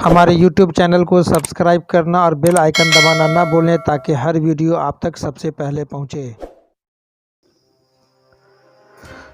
हमारे YouTube channel को subscribe करना और बेल आइकन दबाना ना भूलें ताकि हर वीडियो आप तक सबसे पहले पहुंचे।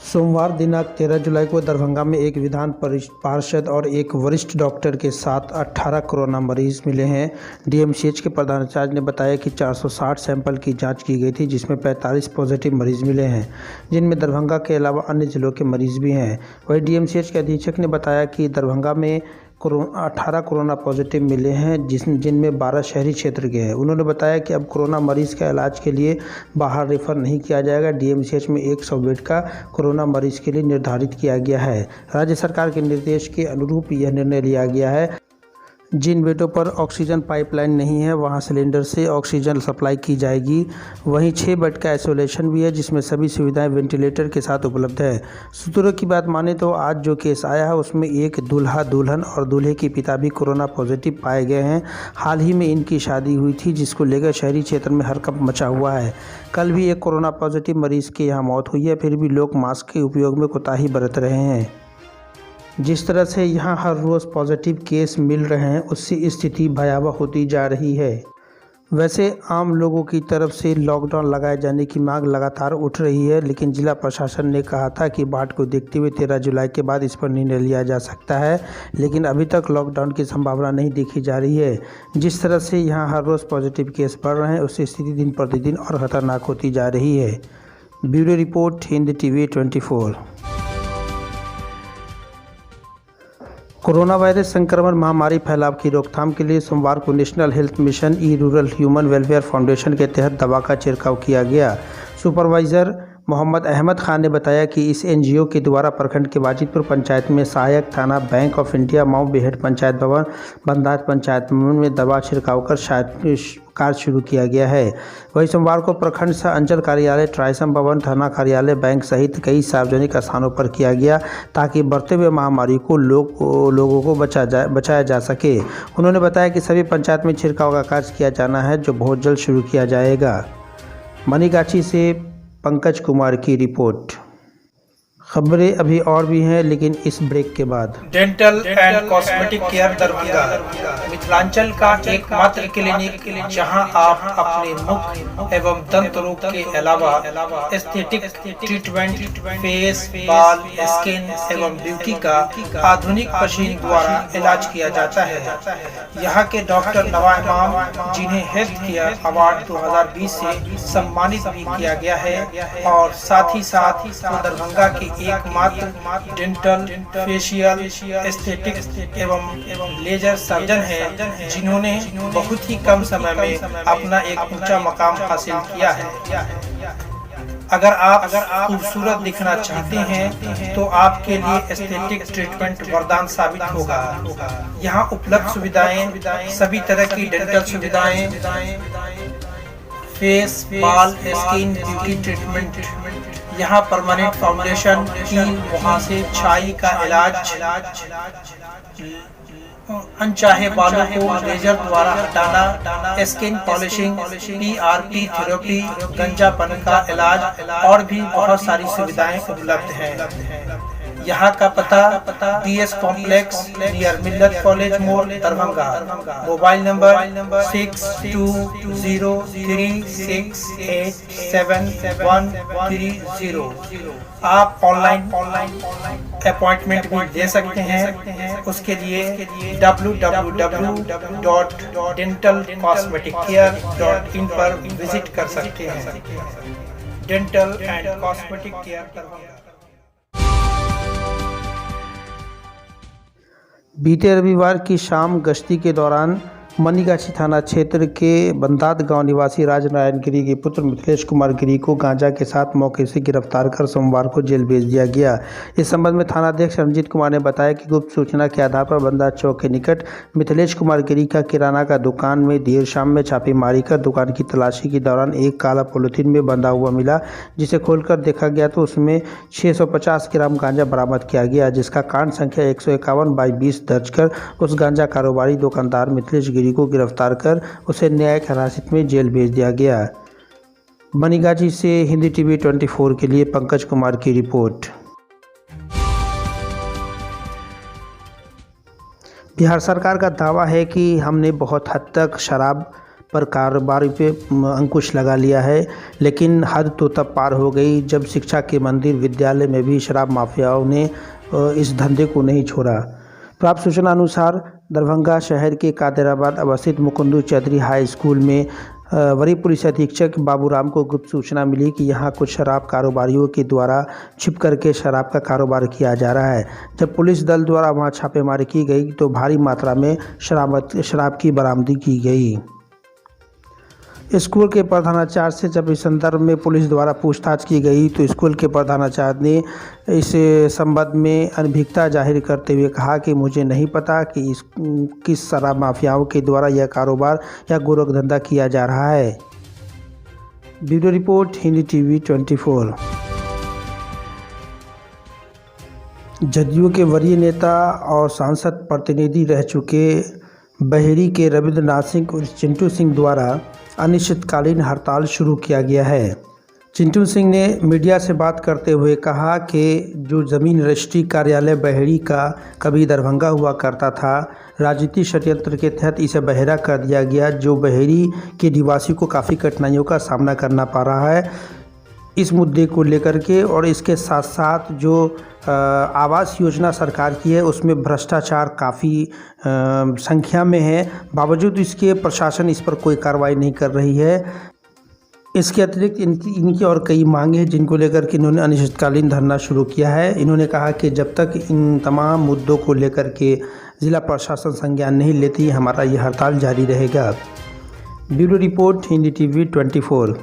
सोमवार दिनांक 13 जुलाई को दरभंगा में एक विधान पार्षद और एक वरिष्ठ डॉक्टर के साथ 18 कोरोना मरीज मिले हैं। डीएमसीएच के प्रधानाचार्य ने बताया कि 460 सैंपल की जांच की गई थी, जिसमें 45 पॉजिटिव मरीज मिले हैं, जिनमें दरभंगा के अलावा अन्य जिलों के मरीज भी हैं। वहीं डीएमसीएच के अधीक्षक ने बताया कि दरभंगा में 18 कोरोना पॉजिटिव मिले हैं, जिनमें 12 शहरी क्षेत्र के हैं। उन्होंने बताया कि अब कोरोना मरीज का इलाज के लिए बाहर रेफर नहीं किया जाएगा। डीएमसीएच में 100 बेड का कोरोना मरीज के लिए निर्धारित किया गया है। राज्य सरकार के निर्देश के अनुरूप यह निर्णय लिया गया है। जिन बेडों पर ऑक्सीजन पाइपलाइन नहीं है, वहां सिलेंडर से ऑक्सीजन सप्लाई की जाएगी। वहीं 6 बेड का आइसोलेशन भी है, जिसमें सभी सुविधाएं वेंटिलेटर के साथ उपलब्ध है। सूत्रों की बात माने तो आज जो केस आया है उसमें एक दूल्हा दुल्हन और दूल्हे के पिता भी कोरोना पॉजिटिव पाए गए हैं। हाल ही में इनकी शादी हुई थी, जिसको लेकर शहरी क्षेत्र में हड़कंप मचा हुआ है। कल भी एक कोरोना पॉजिटिव मरीज की यहाँ मौत हुई है, फिर भी लोग मास्क के उपयोग में कोताही बरत रहे हैं। जिस तरह से यहाँ हर रोज़ पॉजिटिव केस मिल रहे हैं, उससे स्थिति भयावह होती जा रही है। वैसे आम लोगों की तरफ से लॉकडाउन लगाए जाने की मांग लगातार उठ रही है, लेकिन जिला प्रशासन ने कहा था कि बाढ़ को देखते हुए 13 जुलाई के बाद इस पर निर्णय लिया जा सकता है, लेकिन अभी तक लॉकडाउन की संभावना नहीं देखी जा रही है। जिस तरह से यहाँ हर रोज़ पॉजिटिव केस बढ़ रहे हैं, उससे स्थिति दिन प्रतिदिन और खतरनाक होती जा रही है। Bureau report, Hind TV 24। Corona virus संक्रमण महामारी फैलाव की रोकथाम के लिए सोमवार को नेशनल हेल्थ मिशन ई रूरल ह्यूमन वेलफेयर फाउंडेशन के तहत दवा का छिड़काव किया गया। सुपरवाइजर मोहम्मद अहमद खान ने बताया कि इस एनजीओ के द्वारा प्रखंड के वाजिदपुर पंचायत में सहायक थाना, बैंक ऑफ इंडिया, माऊ बेहट पंचायत भवन, बंदाज पंचायत भवन में दवा छिड़काव कर कार्य शुरू किया गया है। वहीं सोमवार को प्रखंड सह अंचल कार्यालय, ट्राइसम भवन, थाना कार्यालय, बैंक सहित कई सार्वजनिक स्थानों पर किया गया, ताकि बढ़ते हुए महामारी को लोगों को बचाया जा सके। उन्होंने बताया कि सभी पंचायत में छिड़काव का कार्य किया जाना है, जो बहुत जल्द शुरू किया जाएगा। मनीगाछी से पंकज कुमार की रिपोर्ट। खबरें अभी और भी हैं, लेकिन इस ब्रेक के बाद। Dental and cosmetic care Darbhanga Mithilanchal का एकमात्र क्लिनिक, जहां आप अपने मुख एवं दंत रोग के अलावा एस्थेटिक ट्रीटमेंट, फेस, बाल, स्किन एवं ब्यूटी का आधुनिक मशीन द्वारा इलाज किया जाता है। यहां के डॉक्टर नवा इमाम, जिन्हें हेल्थ केयर अवार्ड 2020 से सम्मानित भी किया गया है, और साथ ही साथ दरभंगा के एकमात्र डेंटल, फेशियल, एस्थेटिक एवं लेजर सर्जन हैं, जिन्होंने बहुत ही कम समय में अपना एक ऊंचा मकाम हासिल किया है। अगर आप खूबसूरत दिखना चाहते हैं तो आपके लिए एस्थेटिक ट्रीटमेंट वरदान साबित होगा। यहाँ उपलब्ध सुविधाएं, सभी तरह की डेंटल सुविधाएं, फेस, बाल, स्किन, ब्यूटी ट्रीटमेंट, यहाँ परमानेंट फाउंडेशन, कील, मुहासे, छाई का इलाज, अनचाहे बालों को लेजर द्वारा हटाना, स्किन पॉलिशिंग, PRP थेरेपी, गंजापन का इलाज और भी बहुत सारी सुविधाएं उपलब्ध हैं। यहाँ का पता DS कॉम्प्लेक्स नियर मिल्लत कॉलेज मोड़, दरभंगा। Mobile number 622036873130। आप ऑनलाइन अपॉइंटमेंट भी ले सकते हैं। उसके लिए www.dentalcosmeticare.in पर विजिट कर सकते हैं। Dental and cosmetic care Darbhanga. बीते रविवार की शाम गश्ती के दौरान मनीगाछी थाना क्षेत्र के बंदात गांव निवासी राजनारायण गिरी के पुत्र मिथिलेश कुमार गिरी को गांजा के साथ मौके से गिरफ्तार कर सोमवार को जेल भेज दिया गया। इस संबंध में थानाध्यक्ष रंजीत कुमार ने बताया कि गुप्त सूचना के आधार पर बंदात चौक के निकट मिथिलेश कुमार गिरी का किराना का दुकान में देर शाम में छापेमारी कर दुकान की तलाशी के दौरान एक काला पॉलिथीन में बंधा हुआ मिला, जिसे खोलकर देखा गया तो उसमें 650 ग्राम गांजा बरामद किया गया, जिसका कांड संख्या 151/20 दर्ज कर उस गांजा कारोबारी दुकानदार मिथिलेश को गिरफ्तार कर उसे न्यायिक हिरासत में जेल भेज दिया गया। मनीगाछी से हिंदी टीवी 24 के लिए पंकज कुमार की रिपोर्ट। बिहार सरकार का दावा है कि हमने बहुत हद तक शराब पर कारोबार पे अंकुश लगा लिया है, लेकिन हद तो तब पार हो गई जब शिक्षा के मंदिर विद्यालय में भी शराब माफियाओं ने इस धंधे को नहीं छोड़ा। प्राप्त सूचना अनुसार दरभंगा शहर के कादिराबाद अवस्थित मुकुंदू चौधरी हाई स्कूल में वरीय पुलिस अधीक्षक बाबूराम को गुप्त सूचना मिली कि यहां कुछ शराब कारोबारियों के द्वारा छिप करके शराब का कारोबार किया जा रहा है। जब पुलिस दल द्वारा वहां छापेमारी की गई तो भारी मात्रा में शराब की बरामदगी की गई। स्कूल के प्रधानाचार्य से जब इस संदर्भ में पुलिस द्वारा पूछताछ की गई तो स्कूल के प्रधानाचार्य ने इस संबंध में अनभिज्ञता जाहिर करते हुए कहा कि मुझे नहीं पता कि किस शराब माफियाओं के द्वारा यह कारोबार या गोरखधंधा किया जा रहा है। Bureau report, Hindi TV 24। JDU के वरीय नेता और सांसद प्रतिनिधि रह चुके बहेड़ी के रविंद्रनाथ सिंह और चिंटू सिंह द्वारा अनिश्चितकालीन हड़ताल शुरू किया गया है। चिंटू सिंह ने मीडिया से बात करते हुए कहा कि जो ज़मीन रजिस्ट्री कार्यालय बहेड़ी का कभी दरभंगा हुआ करता था, राजनीतिक षड्यंत्र के तहत इसे बहेड़ा कर दिया गया, जो बहेड़ी के निवासी को काफ़ी कठिनाइयों का सामना करना पड़ रहा है। इस मुद्दे को लेकर के और इसके साथ साथ जो आवास योजना सरकार की है उसमें भ्रष्टाचार काफ़ी संख्या में है, बावजूद इसके प्रशासन इस पर कोई कार्रवाई नहीं कर रही है। इसके अतिरिक्त इनकी और कई मांगे हैं जिनको लेकर के इन्होंने अनिश्चितकालीन धरना शुरू किया है। इन्होंने कहा कि जब तक इन तमाम मुद्दों को लेकर के ज़िला प्रशासन संज्ञान नहीं लेती, हमारा ये हड़ताल जारी रहेगा। Bureau report, Hindi TV 24।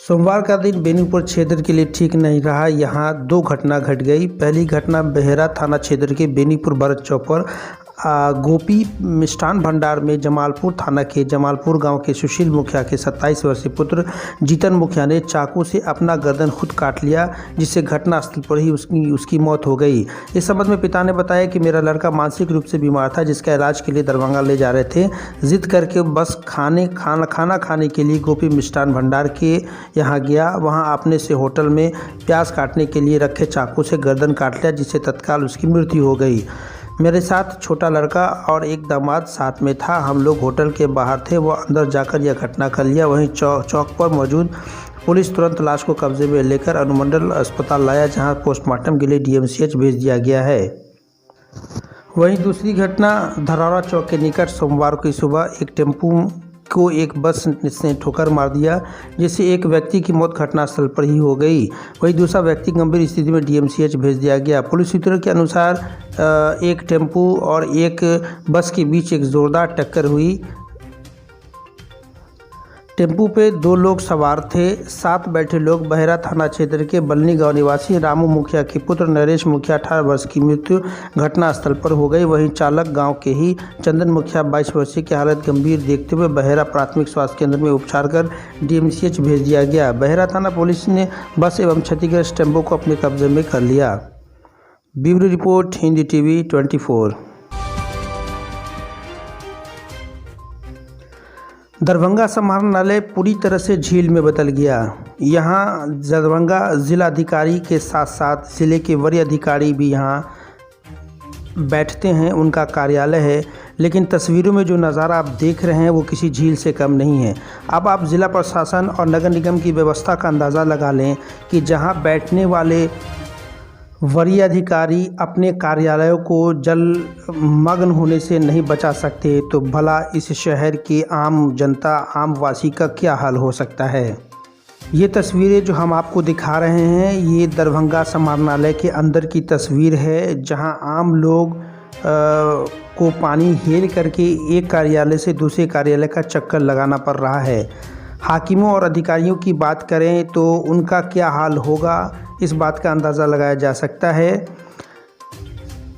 सोमवार का दिन बेनीपुर क्षेत्र के लिए ठीक नहीं रहा। यहां दो घटना घट गई। पहली घटना बहेड़ा थाना क्षेत्र के बेनीपुर भरत चौक पर गोपी मिष्ठान भंडार में जमालपुर थाना के जमालपुर गांव के सुशील मुखिया के 27 वर्षीय पुत्र जीतन मुखिया ने चाकू से अपना गर्दन खुद काट लिया, जिससे घटनास्थल पर ही उसकी मौत हो गई। इस संबंध में पिता ने बताया कि मेरा लड़का मानसिक रूप से बीमार था, जिसका इलाज के लिए दरभंगा ले जा रहे थे। जिद करके बस खाना खाने के लिए गोपी मिष्ठान भंडार के यहाँ गया। वहाँ अपने से होटल में प्याज काटने के लिए रखे चाकू से गर्दन काट लिया, जिससे तत्काल उसकी मृत्यु हो गई। मेरे साथ छोटा लड़का और एक दामाद साथ में था। हम लोग होटल के बाहर थे, वो अंदर जाकर यह घटना कर लिया। वहीं चौक पर मौजूद पुलिस तुरंत लाश को कब्जे में लेकर अनुमंडल अस्पताल लाया, जहां पोस्टमार्टम के लिए डीएमसीएच भेज दिया गया है। वहीं दूसरी घटना धरौरा चौक के निकट सोमवार की सुबह एक टेम्पू को एक बस ने ठोकर मार दिया, जिससे एक व्यक्ति की मौत घटनास्थल पर ही हो गई। वहीं दूसरा व्यक्ति गंभीर स्थिति में डीएमसीएच भेज दिया गया। पुलिस सूत्रों के अनुसार एक टेम्पू और एक बस के बीच एक जोरदार टक्कर हुई। टेम्पू पे 2 लोग सवार थे। साथ बैठे लोग बहेड़ा थाना क्षेत्र के बलनी गांव निवासी रामू मुखिया के पुत्र नरेश मुखिया 18 वर्ष की मृत्यु घटनास्थल पर हो गई। वहीं चालक गांव के ही चंदन मुखिया 22 वर्षीय की हालत गंभीर देखते हुए बहेड़ा प्राथमिक स्वास्थ्य केंद्र में उपचार कर डीएमसीएच भेज दिया गया। बहेड़ा थाना पुलिस ने बस एवं क्षतिग्रस्त टेम्पो को अपने कब्जे में कर लिया। Bureau report, Hindi TV 24। Darbhanga समाहरणालय पूरी तरह से झील में बदल गया। यहाँ दरभंगा जिलाधिकारी के साथ साथ ज़िले के वरीय अधिकारी भी यहाँ बैठते हैं, उनका कार्यालय है। लेकिन तस्वीरों में जो नज़ारा आप देख रहे हैं वो किसी झील से कम नहीं है। अब आप ज़िला प्रशासन और नगर निगम की व्यवस्था का अंदाज़ा लगा लें कि जहाँ बैठने वाले वरीय अधिकारी अपने कार्यालयों को जलमग्न होने से नहीं बचा सकते, तो भला इस शहर की आम जनता, आम वासी का क्या हाल हो सकता है। ये तस्वीरें जो हम आपको दिखा रहे हैं, ये दरभंगा समाहरणालय के अंदर की तस्वीर है, जहां आम लोग को पानी हेल करके एक कार्यालय से दूसरे कार्यालय का चक्कर लगाना पड़ रहा है। हाकिमों और अधिकारियों की बात करें तो उनका क्या हाल होगा, इस बात का अंदाज़ा लगाया जा सकता है।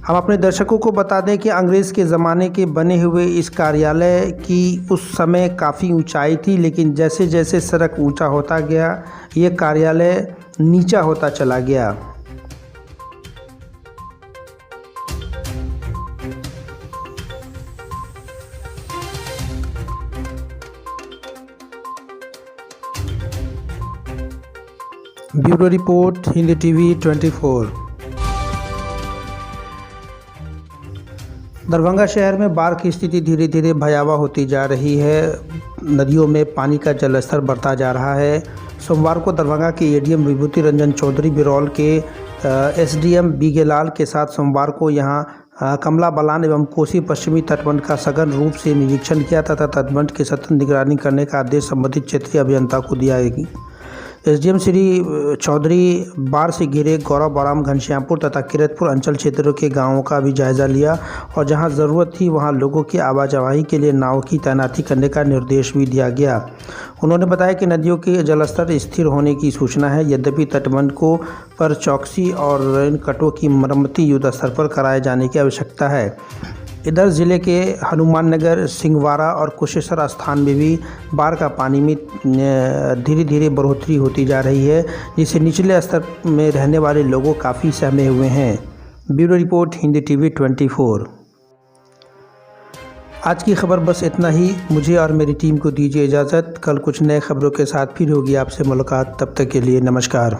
हम अपने दर्शकों को बता दें कि अंग्रेज़ के ज़माने के बने हुए इस कार्यालय की उस समय काफ़ी ऊंचाई थी, लेकिन जैसे जैसे सड़क ऊंचा होता गया, ये कार्यालय नीचा होता चला गया। Bureau report, Hindi TV 24। Darbhanga शहर में बाढ़ की स्थिति धीरे धीरे भयावह होती जा रही है। नदियों में पानी का जलस्तर बढ़ता जा रहा है। सोमवार को दरभंगा के एडीएम विभूति रंजन चौधरी बिरौल के एसडीएम बीगेलाल के साथ सोमवार को यहां कमला बलान एवं कोसी पश्चिमी तटबंध का सघन रूप से निरीक्षण किया तथा तटबंध की सतत निगरानी करने का आदेश संबंधित क्षेत्रीय अभियंता को दिया है। एसडीएम श्री चौधरी बाढ़ से घिरे गौरव बराम घनश्यामपुर तथा किरतपुर अंचल क्षेत्रों के गांवों का भी जायजा लिया और जहां ज़रूरत थी वहां लोगों की आवाजाही के लिए नाव की तैनाती करने का निर्देश भी दिया गया। उन्होंने बताया कि नदियों के जलस्तर स्थिर होने की सूचना है, यद्यपि तटबंध को पर चौकसी और रेनकटों की मरम्मती युद्ध स्तर पर कराए जाने की आवश्यकता है। इधर जिले के हनुमान नगर, सिंहवाड़ा और कुशेश्वर स्थान में भी बाढ़ का पानी में धीरे धीरे बढ़ोतरी होती जा रही है, जिससे निचले स्तर में रहने वाले लोगों काफ़ी सहमे हुए हैं। Bureau report, Hindi TV 24। आज की खबर बस इतना ही। मुझे और मेरी टीम को दीजिए इजाज़त। कल कुछ नए खबरों के साथ फिर होगी आपसे मुलाकात। तब तक के लिए नमस्कार।